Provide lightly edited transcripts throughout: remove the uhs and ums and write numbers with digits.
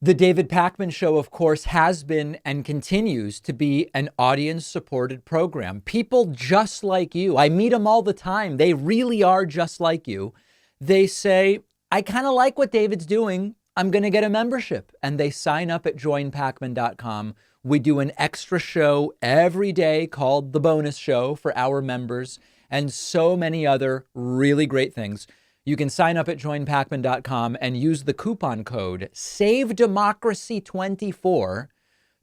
The David Pakman Show, of course, has been and continues to be an audience-supported program. People just like you, I meet them all the time. They really are just like you. They say, I kind of like what David's doing. I'm going to get a membership. And they sign up at joinpakman.com. We do an extra show every day called The Bonus Show for our members and so many other really great things. You can sign up at joinpakman.com and use the coupon code SAVEDEMOCRACY24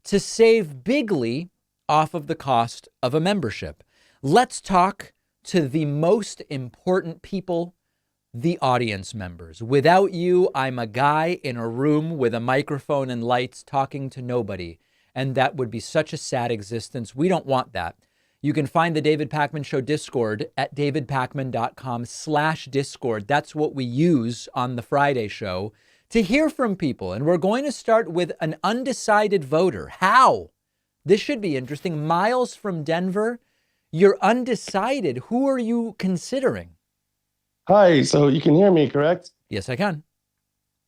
to save bigly off of the cost of a membership. Let's talk to the most important people, the audience members. Without you, I'm a guy in a room with a microphone and lights talking to nobody. And that would be such a sad existence. We don't want that. You can find the David Pakman Show Discord at davidpakman.com/Discord. That's what we use on the Friday show to hear from people. And we're going to start with an undecided voter. How? This should be interesting. Miles from Denver, you're undecided. Who are you considering? Hi, so you can hear me, correct? Yes, I can.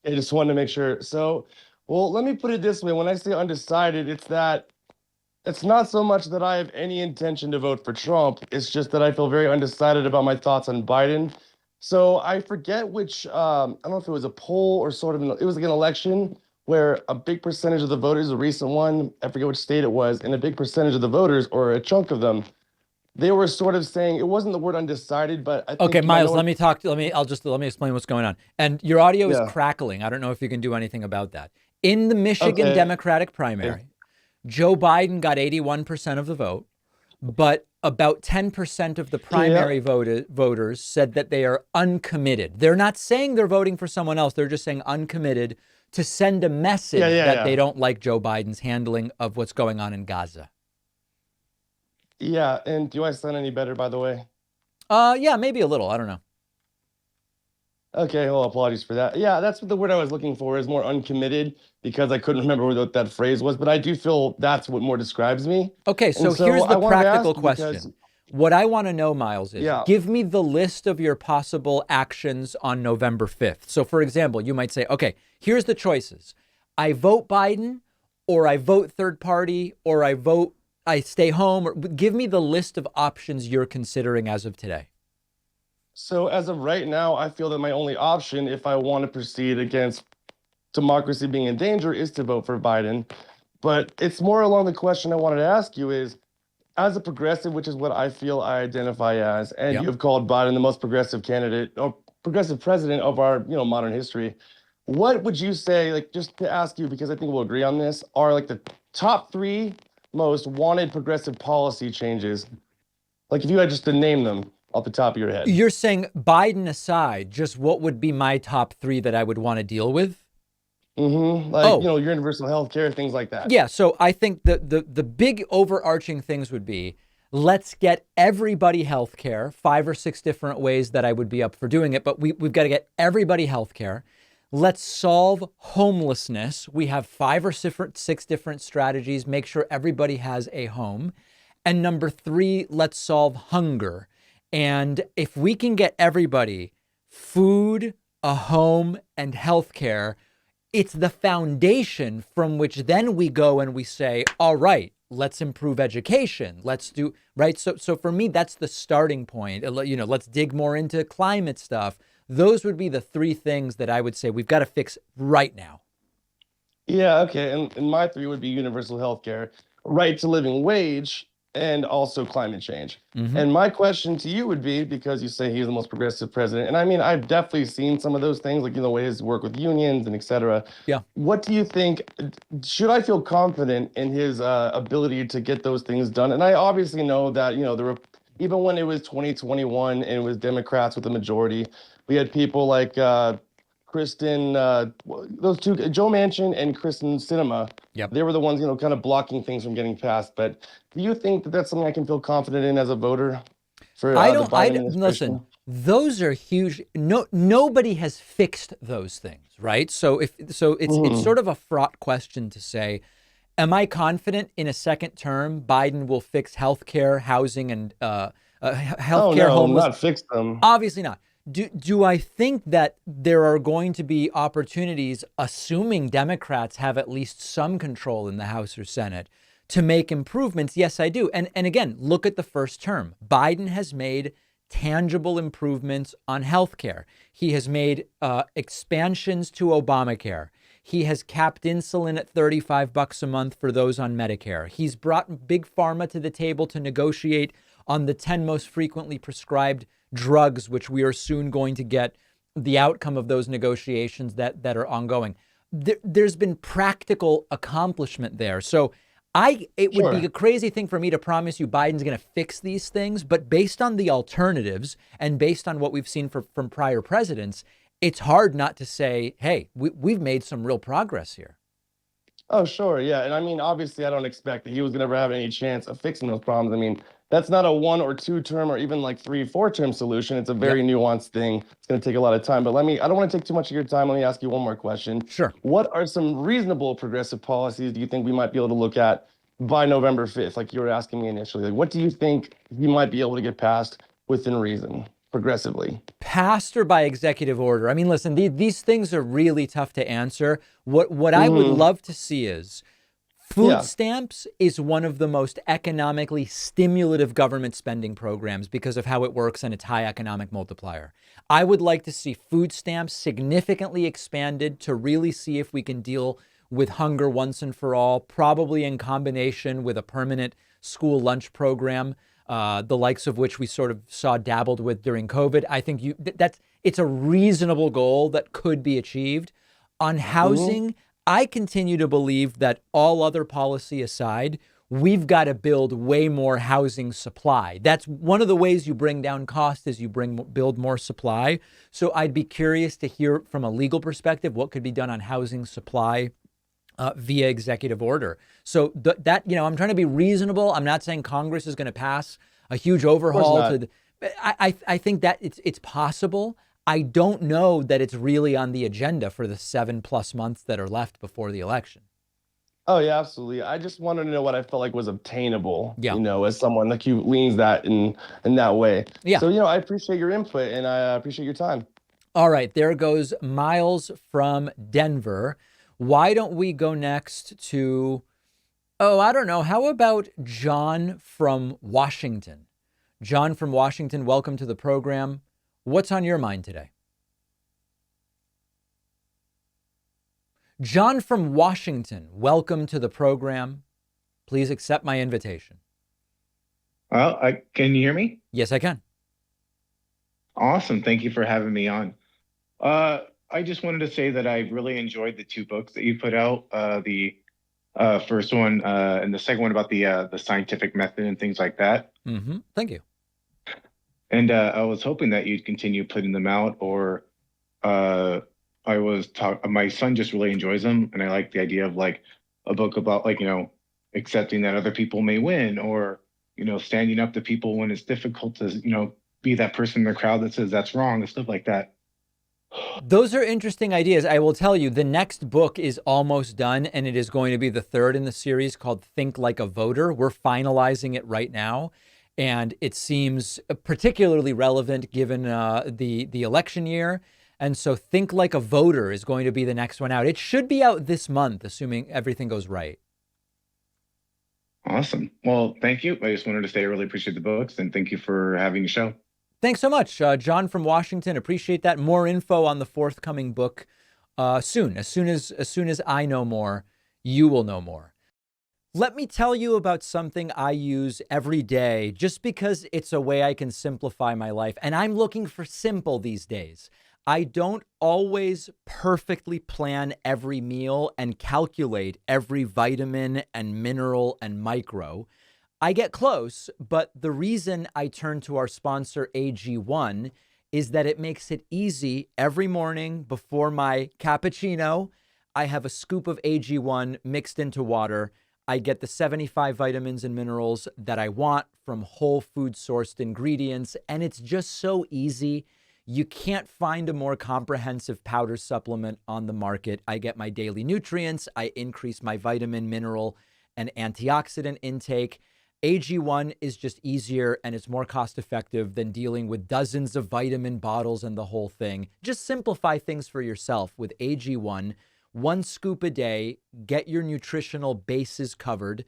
I just wanted to make sure. Well, let me put it this way. When I say undecided, it's not so much that I have any intention to vote for Trump. It's just that I feel very undecided about my thoughts on Biden. So I forget which, I don't know if it was a poll or it was like an election where a big percentage of the voters, a recent one, I forget which state it was, and a big percentage of the voters, or a chunk of them, they were sort of saying, it wasn't the word undecided, but I Okay, think you might know Miles, let what, me talk. Let me explain what's going on. And your audio is yeah, crackling. I don't know if you can do anything about that. In the Michigan okay. Democratic primary, Joe Biden got 81% of the vote, but about 10% of the Yeah, primary voters said that they are uncommitted. They're not saying they're voting for someone else. They're just saying uncommitted to send a yeah, message yeah, that they yeah. don't like Joe Biden's handling of what's going on in Gaza. Yeah, and do I sound any better, by the way? Yeah, maybe a little. I don't know. Okay, well, apologies for that. Yeah, that's what the word I was looking for is more uncommitted because I couldn't remember what that phrase was, but I do feel that's what more describes me. Okay, And so so here's I the wanted to practical ask you because, question. What I want to know, Miles, is yeah, give me the list of your possible actions on November 5th. So, for example, you might say, okay, here's the choices. I vote Biden, or I vote third party, or I stay home. Or give me the list of options you're considering as of today. so as of right now, I feel that my only option, if I want to proceed against democracy being in danger, is to vote for Biden. But it's more along the question I wanted to ask you is, as a progressive, which is what I feel I identify as, and you Yep. have called Biden the most progressive candidate or progressive president of our, modern history. What would you say, like, just to ask you, because I think we'll agree on this, are like the top three most wanted progressive policy changes? Like, if you had just to name them off the top of your head. You're saying Biden aside, just what would be my top three that I would want to deal with? Like, Oh, universal health care, things like that. yeah, so I think the big overarching things would be let's get everybody health care, 5 or 6 different ways that I would be up for doing it, but we've got to get everybody health care. Let's solve homelessness. We have 5 or 6 different strategies, make sure everybody has a home. And number 3, let's solve hunger. And if we can get everybody food, a home, and health care, it's the foundation from which then we go and we say, all right, let's improve education. Let's do right. So for me, that's the starting point. Let's dig more into climate stuff. Those would be the 3 things that I would say we've got to fix right now. Yeah, okay. And my three would be universal health care, right to living wage, and also climate change. Hmm. And my question to you would be, because you say he's the most progressive president, and I mean, I've definitely seen some of those things, like, his work with unions and et cetera. Yeah. What do you think? Should I feel confident in his ability to get those things done? And I obviously know that, even when it was 2021 and it was Democrats with the majority, we had people like Kristen, those two, Joe Manchin and Kristen Cinema, Yep. they were the ones, kind of blocking things from getting passed. But do you think that that's something I can feel confident in as a voter for I the don't, Biden listen, administration? those are huge. No, nobody has fixed those things, right? It's Hmm. sort of a fraught question to say, am I confident in a second term Biden will fix healthcare, housing, and Oh healthcare, no, homeless? not fix them. Obviously not. Do I think that there are going to be opportunities, assuming Democrats have at least some control in the House or Senate, to make improvements? Yes, I do. And again, look at the first term. Biden has made tangible improvements on healthcare. He has made expansions to Obamacare. He has capped insulin at $35 a month for those on Medicare. He's brought big pharma to the table to negotiate on the 10 most frequently prescribed drugs, which we are soon going to get the outcome of those negotiations that are ongoing. There's been practical accomplishment there. So it would be Sure. a crazy thing for me to promise you Biden's going to fix these things. But based on the alternatives and based on what we've seen from prior presidents, it's hard not to say, hey, we've made some real progress here. Oh, sure. Yeah. And I mean, obviously, I don't expect that he was going to ever have any chance of fixing those problems. I mean, that's not a 1 or 2 term or even like 3, 4 term solution. It's a Yep. very nuanced thing. It's going to take a lot of time. But I don't want to take too much of your time. Let me ask you one more question. Sure. What are some reasonable progressive policies do you think we might be able to look at by November 5th? Like you were asking me initially, like, what do you think we might be able to get passed within reason progressively? Passed or by executive order? I mean, listen, these things are really tough to answer. What I would Hmm. love to see is food Yeah. stamps is one of the most economically stimulative government spending programs because of how it works and its high economic multiplier. I would like to see food stamps significantly expanded to really see if we can deal with hunger once and for all, probably in combination with a permanent school lunch program, the likes of which we sort of saw dabbled with during COVID. I think it's a reasonable goal that could be achieved. On Hmm. housing, I continue to believe that all other policy aside, we've got to build way more housing supply. That's one of the ways you bring down cost is you build more supply. So I'd be curious to hear from a legal perspective what could be done on housing supply via executive order. So I'm trying to be reasonable. I'm not saying Congress is going to pass a huge Of course overhaul not. to. I think that it's possible. I don't know that it's really on the agenda for the 7+ months that are left before the election. Oh yeah, absolutely. I just wanted to know what I felt like was obtainable, Yeah. as someone like you leans that in that way. Yeah. So, I appreciate your input and I appreciate your time. All right. There goes Miles from Denver. Why don't we go next to, oh, I don't know. How about John from Washington? John from Washington, welcome to the program. What's on your mind today? John from Washington, welcome to the program. Please accept my invitation. Well, can you hear me? Yes, I can. Awesome. Thank you for having me on. I just wanted to say that I really enjoyed the two books that you put out. The first one and the second one about the scientific method and things like that. Thank you. And I was hoping that you'd continue putting them out, or uh, my son just really enjoys them, and I like the idea of like a book about like accepting that other people may win, or standing up to people when it's difficult to be that person in the crowd that says that's wrong and stuff like that. Those are interesting ideas. I will tell you, the next book is almost done, and it is going to be the third in the series called Think Like a Voter. We're finalizing it right now, and it seems particularly relevant given the election year. And so Think Like a Voter is going to be the next one out. It should be out this month, assuming everything goes right. Awesome. Well, thank you. I just wanted to say I really appreciate the books, and thank you for having the show. Thanks so much, John from Washington. Appreciate that. More info on the forthcoming book soon. As soon as I know more, you will know more. Let me tell you about something I use every day just because it's a way I can simplify my life. And I'm looking for simple these days. I don't always perfectly plan every meal and calculate every vitamin and mineral and micro. I get close, but the reason I turn to our sponsor, AG1, is that it makes it easy every morning before my cappuccino. I have a scoop of AG1 mixed into water. I get the 75 vitamins and minerals that I want from whole food sourced ingredients, and it's just so easy. You can't find a more comprehensive powder supplement on the market. I get my daily nutrients. I increase my vitamin, mineral, and antioxidant intake. AG1 is just easier and it's more cost effective than dealing with dozens of vitamin bottles and the whole thing. Just simplify things for yourself with AG1. 1 scoop a day, get your nutritional bases covered.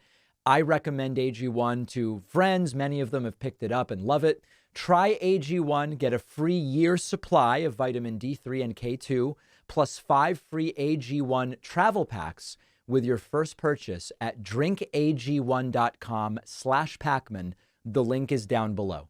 I recommend AG1 to friends. Many of them have picked it up and love it. Try AG1, get a free year supply of vitamin D3 and K2, plus 5 free AG1 travel packs with your first purchase at drinkag1.com/Pacman. The link is down below.